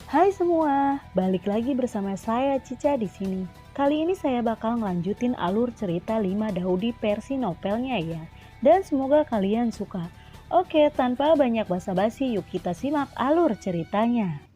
Hai semua, balik lagi bersama saya Cica di sini. Kali ini saya bakal ngelanjutin alur cerita 5 Daudi versi novelnya ya. Dan semoga kalian suka. Oke, tanpa banyak basa-basi, yuk kita simak alur ceritanya.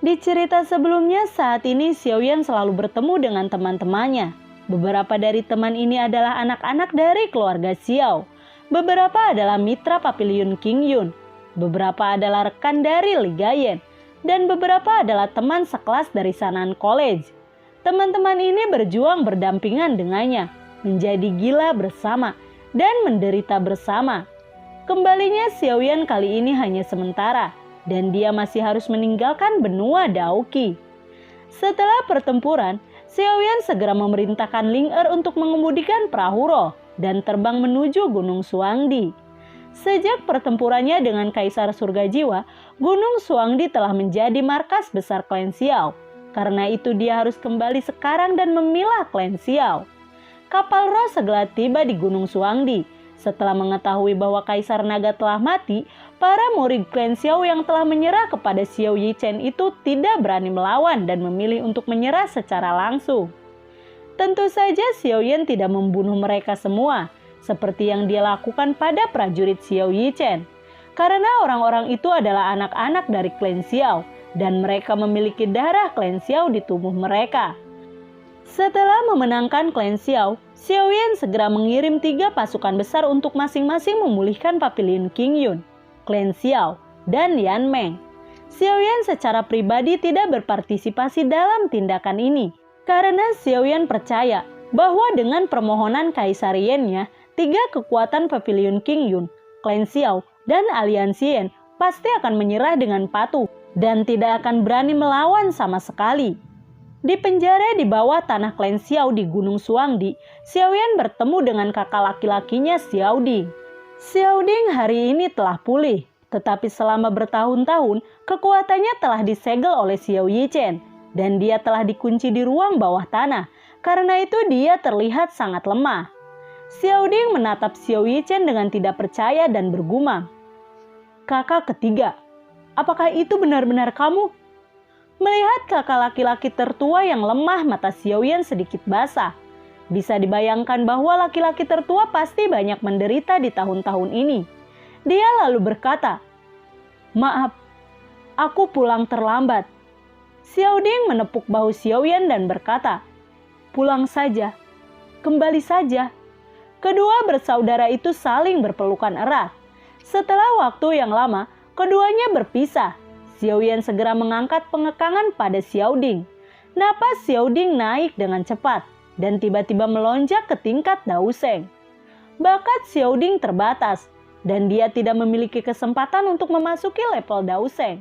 Di cerita sebelumnya, saat ini Xiaoyan selalu bertemu dengan teman-temannya. Beberapa dari teman ini adalah anak-anak dari keluarga Xiao. Beberapa adalah mitra Pavilion Qingyun. Beberapa adalah rekan dari Li Gayen. Dan beberapa adalah teman sekelas dari Sanan College. Teman-teman ini berjuang berdampingan dengannya, menjadi gila bersama, dan menderita bersama. Kembalinya Xiaoyan kali ini hanya sementara, dan dia masih harus meninggalkan benua Daoqi. Setelah pertempuran, Xiaoyan segera memerintahkan Ling Er untuk mengemudikan perahu roh dan terbang menuju Gunung Suangdi. Sejak pertempurannya dengan Kaisar Surga Jiwa, Gunung Suangdi telah menjadi markas besar klan Xiao. Karena itu dia harus kembali sekarang dan memilah klan Xiao. Kapal roh segera tiba di Gunung Suangdi. Setelah mengetahui bahwa Kaisar Naga telah mati, para murid klan Xiao yang telah menyerah kepada Xiao Yichen itu tidak berani melawan dan memilih untuk menyerah secara langsung. Tentu saja Xiaoyan tidak membunuh mereka semua, seperti yang dia lakukan pada prajurit Xiao Yichen. Karena orang-orang itu adalah anak-anak dari klan Xiao, dan mereka memiliki darah klan Xiao di tubuh mereka. Setelah memenangkan klan Xiao, Xiaoyan segera mengirim 3 pasukan besar untuk masing-masing memulihkan Pavilion Qingyun, klan Xiao, dan Yan Meng. Xiaoyan secara pribadi tidak berpartisipasi dalam tindakan ini, karena Xiaoyan percaya bahwa dengan permohonan Kaisar Yan-nya, 3 kekuatan Pavilion Qingyun, klan Xiao, dan aliansi Yan pasti akan menyerah dengan patuh dan tidak akan berani melawan sama sekali. Di penjara di bawah tanah klan Xiao di Gunung Suangdi, Xiaoyan bertemu dengan kakak laki-lakinya Xiaoding. Xiaoding hari ini telah pulih, tetapi selama bertahun-tahun kekuatannya telah disegel oleh Xiao Yichen dan dia telah dikunci di ruang bawah tanah. Karena itu dia terlihat sangat lemah. Xiaoding menatap Xiao Yichen dengan tidak percaya dan bergumam, "Kakak ketiga, apakah itu benar-benar kamu?" Melihat kakak laki-laki tertua yang lemah, mata Xiaoyan sedikit basah. Bisa dibayangkan bahwa laki-laki tertua pasti banyak menderita di tahun-tahun ini. Dia lalu berkata, "Maaf, aku pulang terlambat." Xiaoding menepuk bahu Xiaoyan dan berkata, "Pulang saja, kembali saja." Kedua bersaudara itu saling berpelukan erat. Setelah waktu yang lama, keduanya berpisah. Xiaoyan segera mengangkat pengekangan pada Xiaoding. Napas Xiaoding naik dengan cepat dan tiba-tiba melonjak ke tingkat Daoseng. Bakat Xiaoding terbatas dan dia tidak memiliki kesempatan untuk memasuki level Daoseng.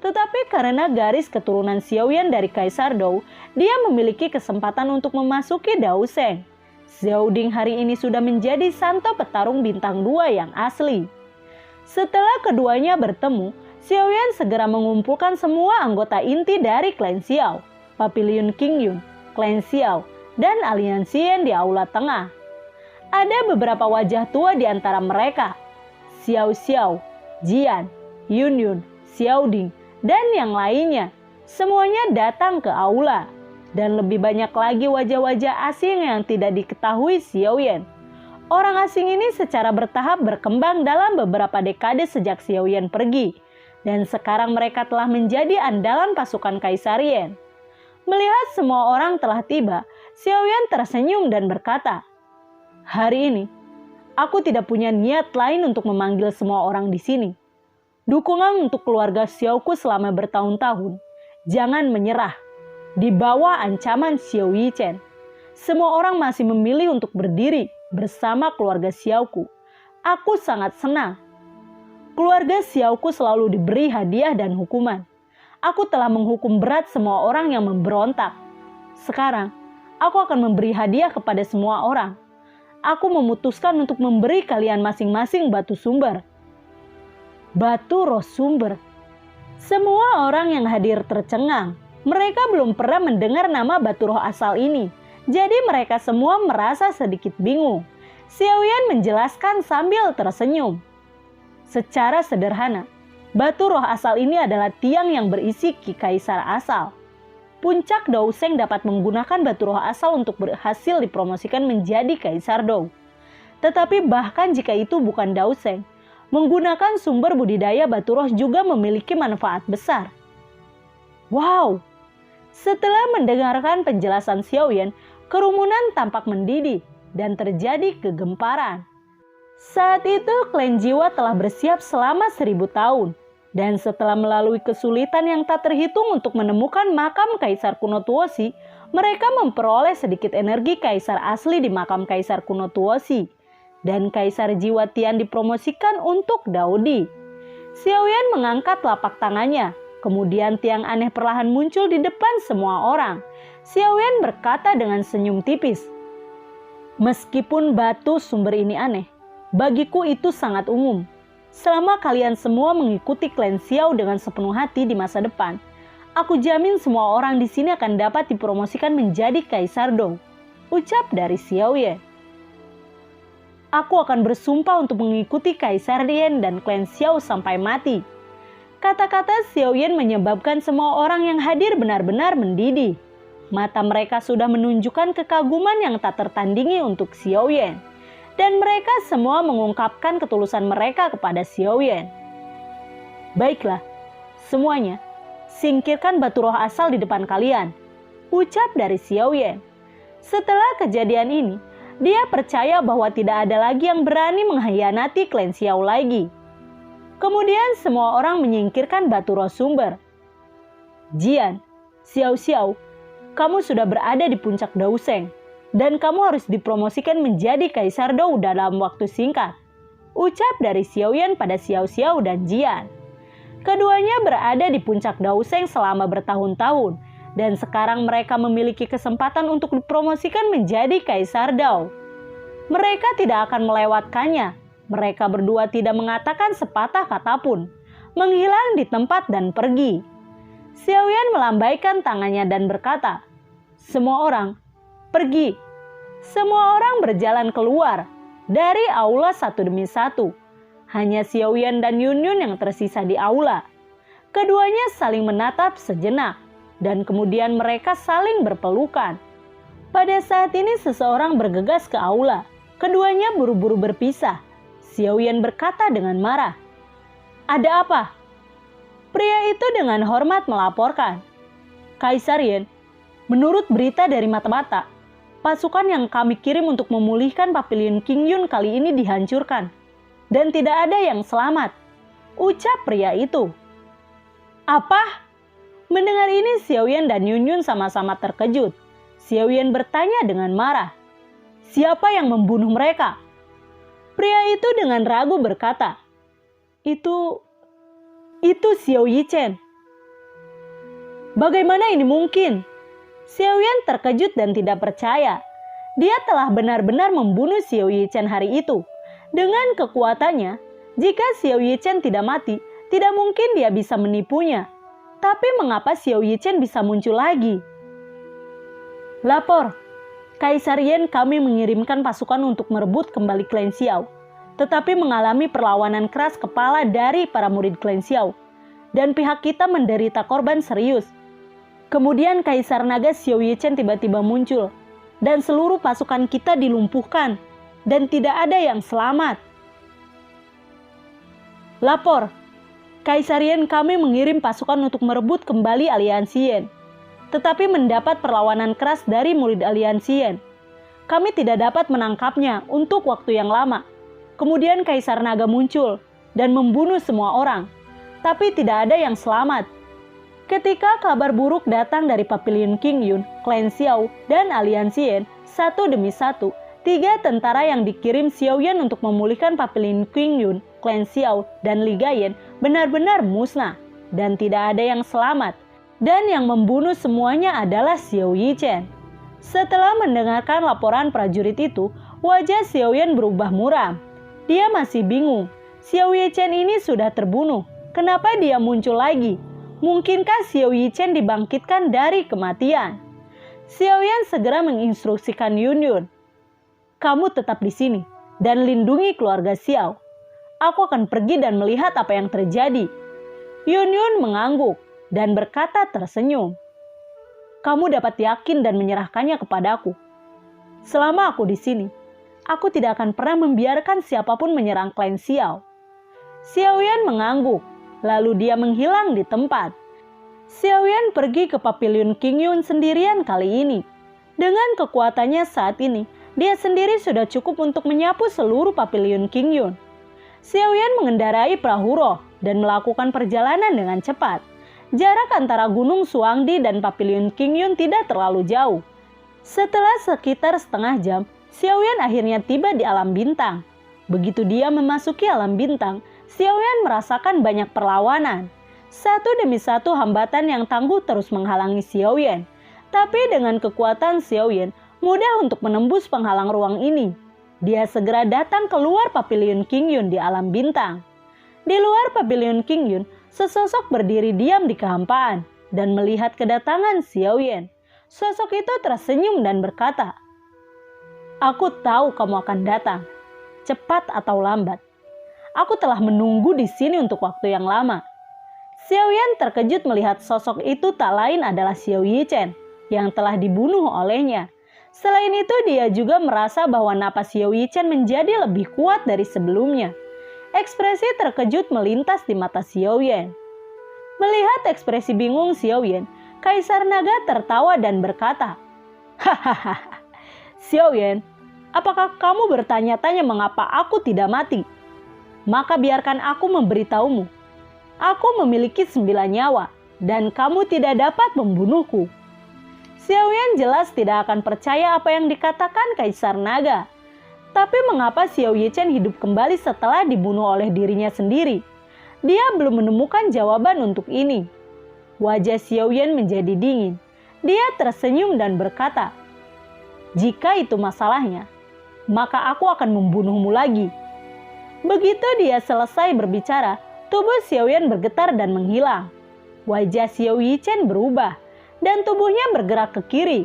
Tetapi karena garis keturunan Xiaoyan dari Kaisar Dou, dia memiliki kesempatan untuk memasuki Daoseng. Xiaoding hari ini sudah menjadi santo petarung bintang 2 yang asli. Setelah keduanya bertemu, Xiaoyan segera mengumpulkan semua anggota inti dari klan Xiao, Pavilion Qingyun, klan Xiao, dan aliansi Yan di aula tengah. Ada beberapa wajah tua di antara mereka, Xiao Xiao, Jian, Yun Yun, Xiaoding, dan yang lainnya. Semuanya datang ke aula, dan lebih banyak lagi wajah-wajah asing yang tidak diketahui Xiaoyan. Orang asing ini secara bertahap berkembang dalam beberapa dekade sejak Xiaoyan pergi. Dan sekarang mereka telah menjadi andalan pasukan Kaisar Yan. Melihat semua orang telah tiba, Xiaoyan tersenyum dan berkata, "Hari ini, aku tidak punya niat lain untuk memanggil semua orang di sini. Dukungan untuk keluarga Xiaoku selama bertahun-tahun. Jangan menyerah. Di bawah ancaman Xiao Yichen, semua orang masih memilih untuk berdiri bersama keluarga Xiaoku. Aku sangat senang. Keluarga Xiaoku selalu diberi hadiah dan hukuman. Aku telah menghukum berat semua orang yang memberontak. Sekarang, aku akan memberi hadiah kepada semua orang. Aku memutuskan untuk memberi kalian masing-masing batu sumber." Batu roh sumber. Semua orang yang hadir tercengang. Mereka belum pernah mendengar nama batu roh asal ini. Jadi mereka semua merasa sedikit bingung. Xiaoyan menjelaskan sambil tersenyum. Secara sederhana, batu roh asal ini adalah tiang yang berisi Ki Kaisar asal. Puncak Dou Sheng dapat menggunakan batu roh asal untuk berhasil dipromosikan menjadi Kaisar Dou. Tetapi bahkan jika itu bukan Dou Sheng, menggunakan sumber budidaya batu roh juga memiliki manfaat besar. Wow! Setelah mendengarkan penjelasan Xiaoyan, kerumunan tampak mendidih dan terjadi kegemparan. Saat itu klan jiwa telah bersiap selama 1000 tahun. Dan setelah melalui kesulitan yang tak terhitung untuk menemukan makam Kaisar kuno Tuosi, mereka memperoleh sedikit energi Kaisar asli di makam Kaisar kuno Tuosi. Dan Kaisar jiwa Tian dipromosikan untuk Daodi. Xiaoyan mengangkat telapak tangannya. Kemudian tiang aneh perlahan muncul di depan semua orang. Xiaoyan berkata dengan senyum tipis, "Meskipun batu sumber ini aneh, bagiku itu sangat umum. Selama kalian semua mengikuti klan Xiao dengan sepenuh hati di masa depan, aku jamin semua orang di sini akan dapat dipromosikan menjadi Kaisar Dou," ucap dari Xiaoyan. "Aku akan bersumpah untuk mengikuti Kaisar Dian dan klan Xiao sampai mati." Kata-kata Xiaoyan menyebabkan semua orang yang hadir benar-benar mendidih. Mata mereka sudah menunjukkan kekaguman yang tak tertandingi untuk Xiaoyan. Dan mereka semua mengungkapkan ketulusan mereka kepada Xiaoyan. "Baiklah, semuanya, singkirkan batu roh asal di depan kalian," ucap dari Xiaoyan. Setelah kejadian ini, dia percaya bahwa tidak ada lagi yang berani mengkhianati klan Xiao lagi. Kemudian semua orang menyingkirkan batu roh sumber. "Jian, Xiao, kamu sudah berada di puncak Dou Sheng. Dan kamu harus dipromosikan menjadi Kaisar Dou dalam waktu singkat," ucap dari Xiaoyan pada Xiao dan Jian. Keduanya berada di puncak Dou Sheng selama bertahun-tahun, dan sekarang mereka memiliki kesempatan untuk dipromosikan menjadi Kaisar Dou. Mereka tidak akan melewatkannya. Mereka berdua tidak mengatakan sepatah kata pun, menghilang di tempat dan pergi. Xiaoyan melambaikan tangannya dan berkata, "Semua orang, pergi." Semua orang berjalan keluar dari aula satu demi satu. Hanya Xiaoyan dan Yunyun yang tersisa di aula. Keduanya saling menatap sejenak dan kemudian mereka saling berpelukan. Pada saat ini seseorang bergegas ke aula. Keduanya buru-buru berpisah. Xiaoyan berkata dengan marah, "Ada apa?" Pria itu dengan hormat melaporkan, "Kaisar Yan, menurut berita dari mata-mata, pasukan yang kami kirim untuk memulihkan Pavilion Qingyun kali ini dihancurkan. Dan tidak ada yang selamat," ucap pria itu. "Apa?" Mendengar ini Xiaoyan dan Yunyun sama-sama terkejut. Xiaoyan bertanya dengan marah, "Siapa yang membunuh mereka?" Pria itu dengan ragu berkata, Itu Xiao Yichen." "Bagaimana ini mungkin?" Xiaoyan terkejut dan tidak percaya. Dia telah benar-benar membunuh Xiao Yichen hari itu. Dengan kekuatannya, jika Xiao Yichen tidak mati, tidak mungkin dia bisa menipunya. Tapi mengapa Xiao Yichen bisa muncul lagi? "Lapor, Kaisar Yan kami mengirimkan pasukan untuk merebut kembali klan Xiao. Tetapi mengalami perlawanan keras kepala dari para murid klan Xiao. Dan pihak kita menderita korban serius. Kemudian Kaisar Naga Xiao Yichen tiba-tiba muncul, dan seluruh pasukan kita dilumpuhkan, dan tidak ada yang selamat. Lapor, Kaisar Yan kami mengirim pasukan untuk merebut kembali Aliansi Yan, tetapi mendapat perlawanan keras dari murid Aliansi Yan. Kami tidak dapat menangkapnya untuk waktu yang lama. Kemudian Kaisar Naga muncul, dan membunuh semua orang, tapi tidak ada yang selamat. Ketika kabar buruk datang dari Pavilion Qingyun, klan Xiao, dan Aliansi Yan, satu demi satu, 3 tentara yang dikirim Xiaoyan untuk memulihkan Pavilion Qingyun, klan Xiao, dan Liga Yan benar-benar musnah, dan tidak ada yang selamat. Dan yang membunuh semuanya adalah Xiao Yichen. Setelah mendengarkan laporan prajurit itu, wajah Xiaoyan berubah muram. Dia masih bingung, Xiao Yichen ini sudah terbunuh, kenapa dia muncul lagi? Mungkinkah Xiao Yichen dibangkitkan dari kematian? Xiaoyan segera menginstruksikan Yunyun. "Kamu tetap di sini dan lindungi keluarga Xiao. Aku akan pergi dan melihat apa yang terjadi." Yun Yun mengangguk dan berkata tersenyum. "Kamu dapat yakin dan menyerahkannya kepadaku. Selama aku di sini, aku tidak akan pernah membiarkan siapapun menyerang klan Xiao." Xiaoyan mengangguk, lalu dia menghilang di tempat. Xiaoyan pergi ke Pavilion Qingyun sendirian kali ini. Dengan kekuatannya saat ini, dia sendiri sudah cukup untuk menyapu seluruh Pavilion Qingyun. Xiaoyan mengendarai perahu roh dan melakukan perjalanan dengan cepat. Jarak antara Gunung Suangdi dan Pavilion Qingyun tidak terlalu jauh. Setelah sekitar setengah jam, Xiaoyan akhirnya tiba di alam bintang. Begitu dia memasuki alam bintang, Xiaoyan merasakan banyak perlawanan. Satu demi satu hambatan yang tangguh terus menghalangi Xiaoyan. Tapi dengan kekuatan Xiaoyan, mudah untuk menembus penghalang ruang ini. Dia segera datang keluar Pavilion Qingyun di alam bintang. Di luar Pavilion Qingyun, sesosok berdiri diam di kehampaan dan melihat kedatangan Xiaoyan. Sosok itu tersenyum dan berkata, "Aku tahu kamu akan datang, cepat atau lambat. Aku telah menunggu di sini untuk waktu yang lama." Xiaoyan terkejut melihat sosok itu tak lain adalah Xiao Yichen yang telah dibunuh olehnya. Selain itu, dia juga merasa bahwa napas Xiao Yichen menjadi lebih kuat dari sebelumnya. Ekspresi terkejut melintas di mata Xiaoyan. Melihat ekspresi bingung Xiaoyan, Kaisar Naga tertawa dan berkata, "Hahaha, Xiaoyan, apakah kamu bertanya-tanya mengapa aku tidak mati? Maka biarkan aku memberitahumu. Aku memiliki 9 nyawa dan kamu tidak dapat membunuhku." Xiaoyan jelas tidak akan percaya apa yang dikatakan Kaisar Naga. Tapi mengapa Xiao Yichen hidup kembali setelah dibunuh oleh dirinya sendiri? Dia belum menemukan jawaban untuk ini. Wajah Xiaoyan menjadi dingin. Dia tersenyum dan berkata, "Jika itu masalahnya, maka aku akan membunuhmu lagi." Begitu dia selesai berbicara, tubuh Xiaoyan bergetar dan menghilang. Wajah Xiao Yichen berubah dan tubuhnya bergerak ke kiri.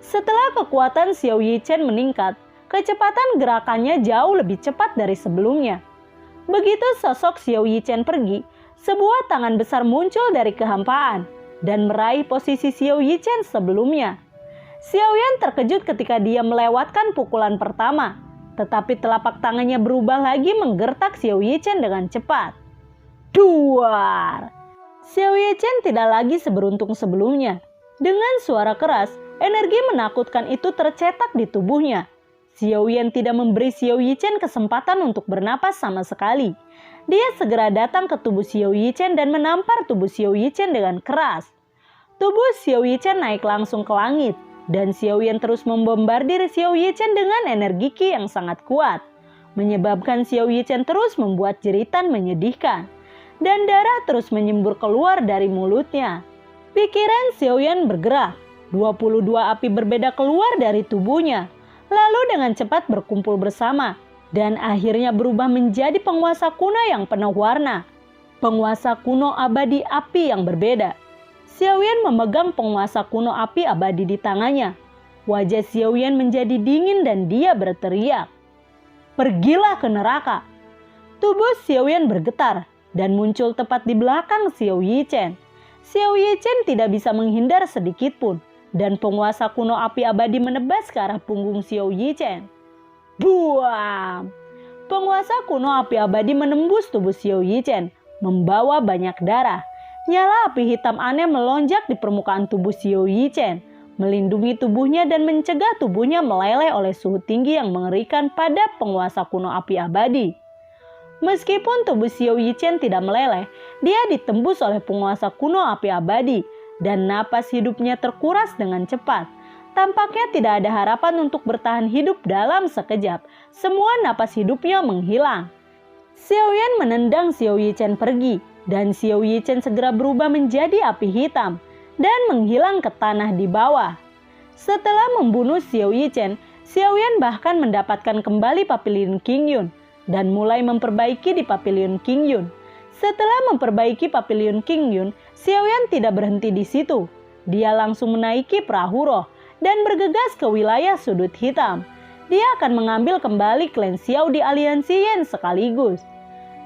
Setelah kekuatan Xiao Yichen meningkat, kecepatan gerakannya jauh lebih cepat dari sebelumnya. Begitu sosok Xiao Yichen pergi, sebuah tangan besar muncul dari kehampaan dan meraih posisi Xiao Yichen sebelumnya. Xiaoyan terkejut ketika dia melewatkan pukulan pertama, tetapi telapak tangannya berubah lagi menggertak Xiao Yichen dengan cepat. Duar! Xiao Yichen tidak lagi seberuntung sebelumnya. Dengan suara keras, energi menakutkan itu tercetak di tubuhnya. Xiaoyan tidak memberi Xiao Yichen kesempatan untuk bernapas sama sekali. Dia segera datang ke tubuh Xiao Yichen dan menampar tubuh Xiao Yichen dengan keras. Tubuh Xiao Yichen naik langsung ke langit, dan Xiaoyan terus membombardir Xiao Yichen dengan energi Qi yang sangat kuat, menyebabkan Xiao Yichen terus membuat jeritan menyedihkan, dan darah terus menyembur keluar dari mulutnya. Pikiran Xiaoyan bergerak, 22 api berbeda keluar dari tubuhnya, lalu dengan cepat berkumpul bersama, dan akhirnya berubah menjadi penguasa kuno yang penuh warna. Penguasa kuno abadi api yang berbeda. Xiaoyan memegang penguasa kuno api abadi di tangannya. Wajah Xiaoyan menjadi dingin dan dia berteriak, "Pergilah ke neraka!" Tubuh Xiaoyan bergetar dan muncul tepat di belakang Xiao Yichen. Xiao Yichen tidak bisa menghindar sedikit pun, dan penguasa kuno api abadi menebas ke arah punggung Xiao Yichen. Buam! Penguasa kuno api abadi menembus tubuh Xiao Yichen, membawa banyak darah. Nyala api hitam aneh melonjak di permukaan tubuh Xiao Yichen, melindungi tubuhnya dan mencegah tubuhnya meleleh oleh suhu tinggi yang mengerikan pada penguasa kuno api abadi. Meskipun tubuh Xiao Yichen tidak meleleh, dia ditembus oleh penguasa kuno api abadi, dan napas hidupnya terkuras dengan cepat. Tampaknya tidak ada harapan untuk bertahan hidup dalam sekejap. Semua napas hidupnya menghilang. Xiaoyan menendang Xiao Yichen pergi, dan Xiao Yichen segera berubah menjadi api hitam dan menghilang ke tanah di bawah. Setelah membunuh Xiao Yichen, Xiaoyan bahkan mendapatkan kembali Pavilion Qingyun dan mulai memperbaiki di Pavilion Qingyun. Setelah memperbaiki Pavilion Qingyun, Xiaoyan tidak berhenti di situ. Dia langsung menaiki perahu roh dan bergegas ke wilayah sudut hitam. dia akan mengambil kembali klan Xiao di aliansi Yan sekaligus.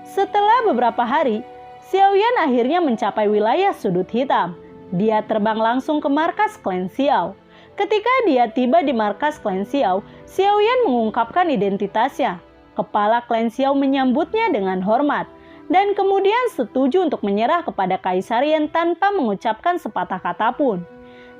Setelah beberapa hari, Xiao Yan akhirnya mencapai wilayah sudut hitam. Dia terbang langsung ke markas klan Xiao. Ketika dia tiba di markas klan Xiao, Xiao Yan mengungkapkan identitasnya. Kepala klan Xiao menyambutnya dengan hormat dan kemudian setuju untuk menyerah kepada Kaisar Yan tanpa mengucapkan sepatah kata pun.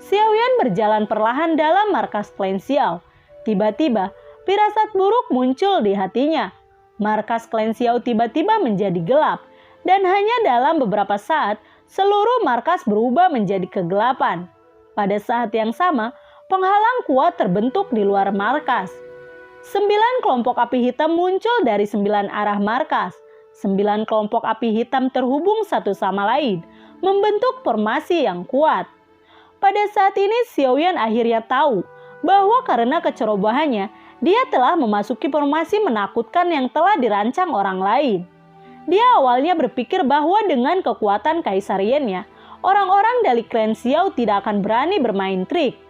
Xiao Yan berjalan perlahan dalam markas klan Xiao. Tiba-tiba, firasat buruk muncul di hatinya. Markas klan Xiao tiba-tiba menjadi gelap, dan hanya dalam beberapa saat, seluruh markas berubah menjadi kegelapan. Pada saat yang sama, penghalang kuat terbentuk di luar markas. 9 kelompok api hitam muncul dari 9 arah markas. 9 kelompok api hitam terhubung satu sama lain, membentuk formasi yang kuat. Pada saat ini Xiao Yan akhirnya tahu bahwa karena kecerobohannya, dia telah memasuki formasi menakutkan yang telah dirancang orang lain. Dia awalnya berpikir bahwa dengan kekuatan Kaisar Yan-nya, orang-orang dari klan Xiao tidak akan berani bermain trik.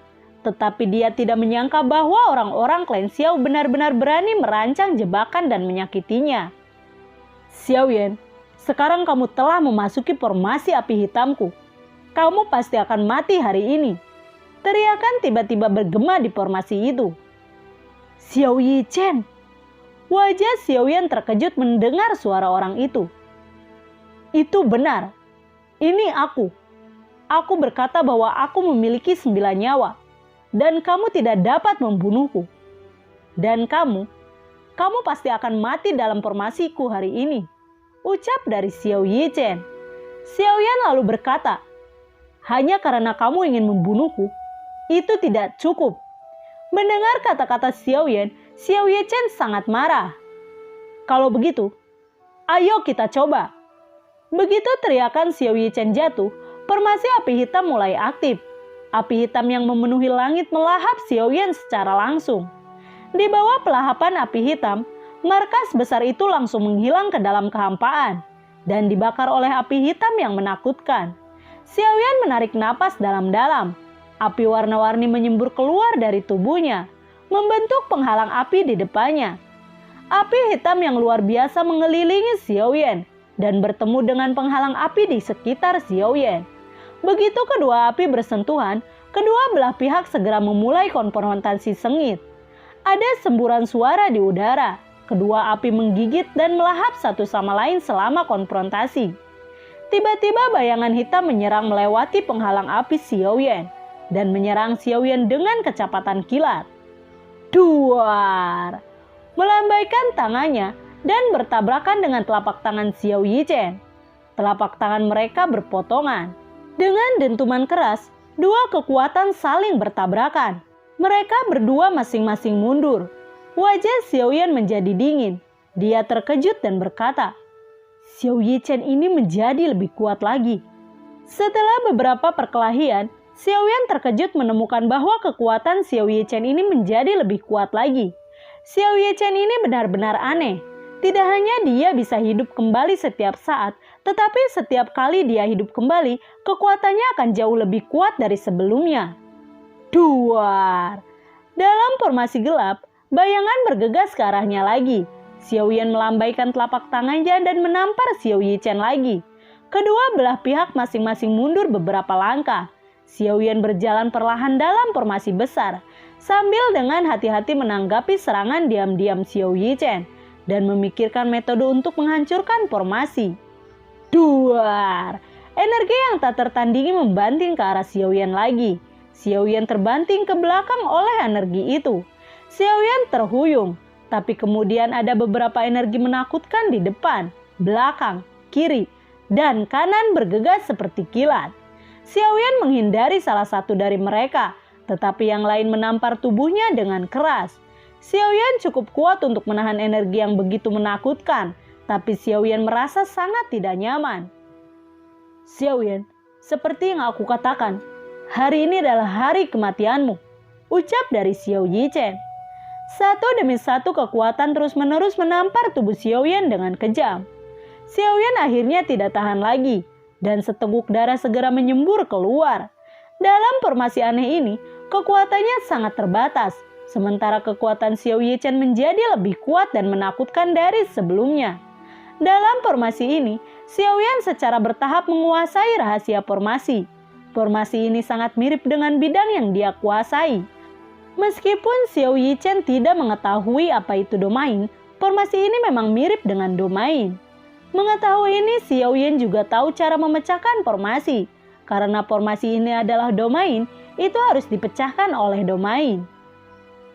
Tetapi dia tidak menyangka bahwa orang-orang klan Xiao benar-benar berani merancang jebakan dan menyakitinya. Xiao Yan, sekarang kamu telah memasuki formasi api hitamku. Kamu pasti akan mati hari ini. Teriakan tiba-tiba bergema di formasi itu. Xiao Yichen. Wajah Xiao Yan terkejut mendengar suara orang itu. Itu benar. Ini aku. Aku berkata bahwa aku memiliki 9 nyawa. Dan kamu tidak dapat membunuhku. Dan kamu pasti akan mati dalam formasiku hari ini. Ucap dari Xiao Yichen. Xiao Yan lalu berkata, hanya karena kamu ingin membunuhku, itu tidak cukup. Mendengar kata-kata Xiao Yan, Xiao Yichen sangat marah. Kalau begitu, ayo kita coba. Begitu teriakan Xiao Yichen jatuh, formasi api hitam mulai aktif. Api hitam yang memenuhi langit melahap Xiao Yan secara langsung. Di bawah pelahapan api hitam, markas besar itu langsung menghilang ke dalam kehampaan dan dibakar oleh api hitam yang menakutkan. Xiao Yan menarik napas dalam-dalam. Api warna-warni menyembur keluar dari tubuhnya, membentuk penghalang api di depannya. Api hitam yang luar biasa mengelilingi Xiao Yan dan bertemu dengan penghalang api di sekitar Xiao Yan. Begitu kedua api bersentuhan, kedua belah pihak segera memulai konfrontasi sengit. Ada semburan suara di udara. Kedua api menggigit dan melahap satu sama lain selama konfrontasi. Tiba-tiba bayangan hitam menyerang melewati penghalang api Xiao Yan dan menyerang Xiao Yan dengan kecepatan kilat. Duar! Melambaikan tangannya dan bertabrakan dengan telapak tangan Xiao Yichen. Telapak tangan mereka berpotongan. Dengan dentuman keras, dua kekuatan saling bertabrakan. Mereka berdua masing-masing mundur. Wajah Xiao Yan menjadi dingin. Dia terkejut dan berkata, Xiao Yichen ini menjadi lebih kuat lagi. Setelah beberapa perkelahian, Xiao Yan terkejut menemukan bahwa kekuatan Xiao Yichen ini menjadi lebih kuat lagi. Xiao Yichen ini benar-benar aneh. Tidak hanya dia bisa hidup kembali setiap saat, tetapi setiap kali dia hidup kembali, kekuatannya akan jauh lebih kuat dari sebelumnya. Duar! Dalam formasi gelap, bayangan bergegas ke arahnya lagi. Xiao Yan melambaikan telapak tangannya dan menampar Xiao Yichen lagi. Kedua belah pihak masing-masing mundur beberapa langkah. Xiao Yan berjalan perlahan dalam formasi besar, sambil dengan hati-hati menanggapi serangan diam-diam Xiao Yichen dan memikirkan metode untuk menghancurkan formasi. Duar! Energi yang tak tertandingi membanting ke arah Xiao Yan lagi. Xiao Yan terbanting ke belakang oleh energi itu. Xiao Yan terhuyung, tapi kemudian ada beberapa energi menakutkan di depan, belakang, kiri, dan kanan bergegas seperti kilat. Xiao Yan menghindari salah satu dari mereka, tetapi yang lain menampar tubuhnya dengan keras. Xiao Yan cukup kuat untuk menahan energi yang begitu menakutkan, tapi Xiao Yan merasa sangat tidak nyaman. Xiao Yan, seperti yang aku katakan, hari ini adalah hari kematianmu, ucap dari Xiao Yichen. Satu demi satu kekuatan terus-menerus menampar tubuh Xiao Yan dengan kejam. Xiao Yan akhirnya tidak tahan lagi, dan seteguk darah segera menyembur keluar. Dalam formasi aneh ini, kekuatannya sangat terbatas. Sementara kekuatan Xiao Yichen menjadi lebih kuat dan menakutkan dari sebelumnya. Dalam formasi ini, Xiao Yan secara bertahap menguasai rahasia formasi. Formasi ini sangat mirip dengan bidang yang dia kuasai. Meskipun Xiao Yichen tidak mengetahui apa itu domain, formasi ini memang mirip dengan domain. Mengetahui ini, Xiao Yan juga tahu cara memecahkan formasi. Karena formasi ini adalah domain, itu harus dipecahkan oleh domain.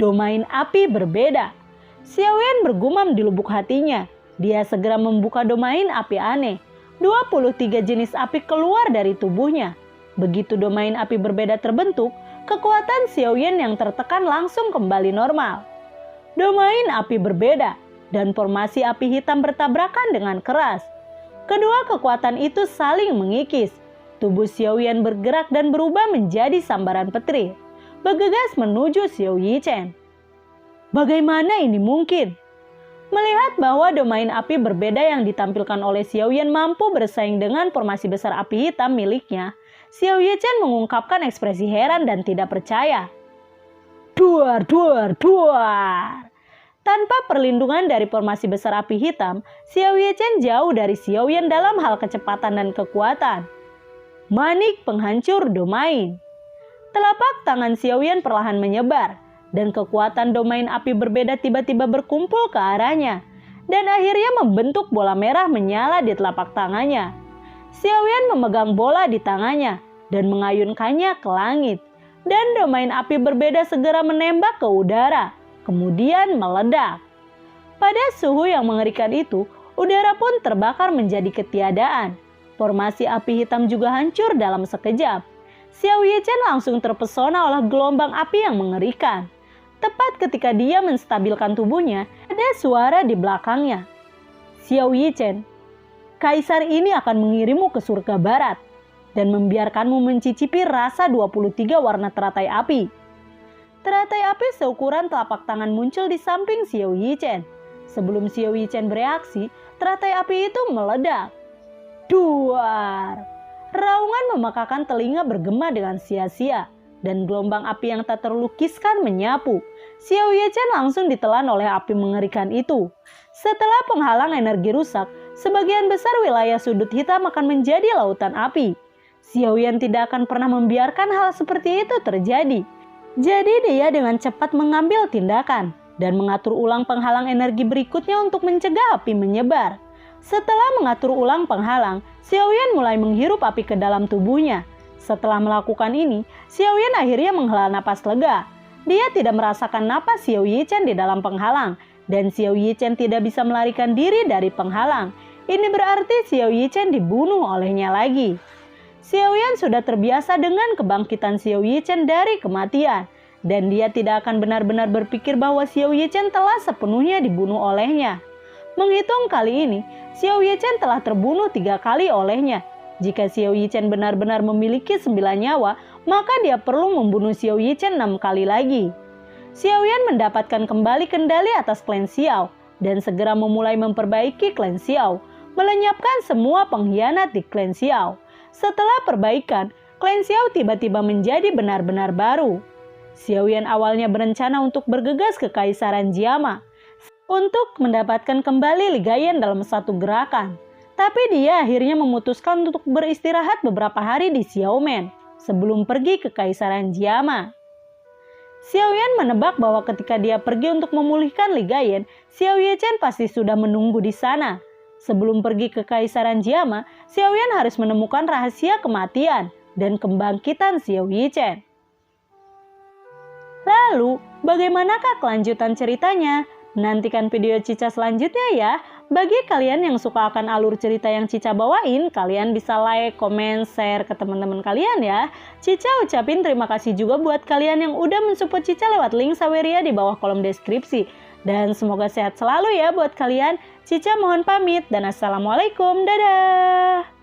Domain api berbeda. Xiao Yan bergumam di lubuk hatinya. Dia segera membuka domain api aneh. 23 jenis api keluar dari tubuhnya. Begitu domain api berbeda terbentuk, kekuatan Xiao Yan yang tertekan langsung kembali normal. Domain api berbeda dan formasi api hitam bertabrakan dengan keras. Kedua kekuatan itu saling mengikis. Tubuh Xiao Yan bergerak dan berubah menjadi sambaran petir, bergegas menuju Xiao Yichen. Bagaimana ini mungkin? Melihat bahwa domain api berbeda yang ditampilkan oleh Xiao Yan mampu bersaing dengan formasi besar api hitam miliknya, Xiao Yichen mengungkapkan ekspresi heran dan tidak percaya. Duar, duar, duar. Tanpa perlindungan dari formasi besar api hitam, Xiao Yichen jauh dari Xiao Yan dalam hal kecepatan dan kekuatan. Manik penghancur domain. Telapak tangan Xiao Yan perlahan menyebar, dan kekuatan domain api berbeda tiba-tiba berkumpul ke arahnya, dan akhirnya membentuk bola merah menyala di telapak tangannya. Xiao Yan memegang bola di tangannya dan mengayunkannya ke langit, dan domain api berbeda segera menembak ke udara, kemudian meledak. Pada suhu yang mengerikan itu, udara pun terbakar menjadi ketiadaan. Formasi api hitam juga hancur dalam sekejap. Xiao Yichen langsung terpesona oleh gelombang api yang mengerikan. Tepat ketika dia menstabilkan tubuhnya, ada suara di belakangnya. Xiao Yichen, Kaisar ini akan mengirimmu ke surga barat dan membiarkanmu mencicipi rasa 23 warna teratai api. Teratai api seukuran telapak tangan muncul di samping Xiao Yichen. Sebelum Xiao Yichen bereaksi, teratai api itu meledak. Duar! Raungan memekakan telinga bergema dengan sia-sia, dan gelombang api yang tak terlukiskan menyapu. Xiao Yichen langsung ditelan oleh api mengerikan itu. Setelah penghalang energi rusak, sebagian besar wilayah sudut hitam akan menjadi lautan api. Xiao Yan tidak akan pernah membiarkan hal seperti itu terjadi. Jadi dia dengan cepat mengambil tindakan dan mengatur ulang penghalang energi berikutnya untuk mencegah api menyebar. Setelah mengatur ulang penghalang, Xiao Yan mulai menghirup api ke dalam tubuhnya. Setelah melakukan ini, Xiao Yan akhirnya menghela napas lega. Dia tidak merasakan napas Xiao Yichen di dalam penghalang, dan Xiao Yichen tidak bisa melarikan diri dari penghalang. Ini berarti Xiao Yichen dibunuh olehnya lagi. Xiao Yan sudah terbiasa dengan kebangkitan Xiao Yichen dari kematian, dan dia tidak akan benar-benar berpikir bahwa Xiao Yichen telah sepenuhnya dibunuh olehnya. Menghitung kali ini, Xiao Yichen telah terbunuh 3 kali olehnya. Jika Xiao Yichen benar-benar memiliki 9 nyawa, maka dia perlu membunuh Xiao Yichen 6 kali lagi. Xiao Yan mendapatkan kembali kendali atas klan Xiao dan segera memulai memperbaiki klan Xiao, melenyapkan semua pengkhianat di klan Xiao. Setelah perbaikan, klan Xiao tiba-tiba menjadi benar-benar baru. Xiao Yan awalnya berencana untuk bergegas ke Kaisaran Jiama untuk mendapatkan kembali Ligayen dalam satu gerakan. Tapi dia akhirnya memutuskan untuk beristirahat beberapa hari di Xiaomen sebelum pergi ke Kaisaran Jiama. Xiao Yan menebak bahwa ketika dia pergi untuk memulihkan Ligayen, Xiao Yichen pasti sudah menunggu di sana. Sebelum pergi ke Kaisaran Jiama, Xiao Yan harus menemukan rahasia kematian dan kebangkitan Xiao Yichen. Lalu, bagaimanakah kelanjutan ceritanya? Nantikan video Cica selanjutnya ya. Bagi kalian yang suka akan alur cerita yang Cica bawain, kalian bisa like, komen, share ke teman-teman kalian ya. Cica ucapin terima kasih juga buat kalian yang udah mensupport Cica lewat link Saweria di bawah kolom deskripsi. Dan semoga sehat selalu ya buat kalian. Cica mohon pamit dan assalamualaikum. Dadah!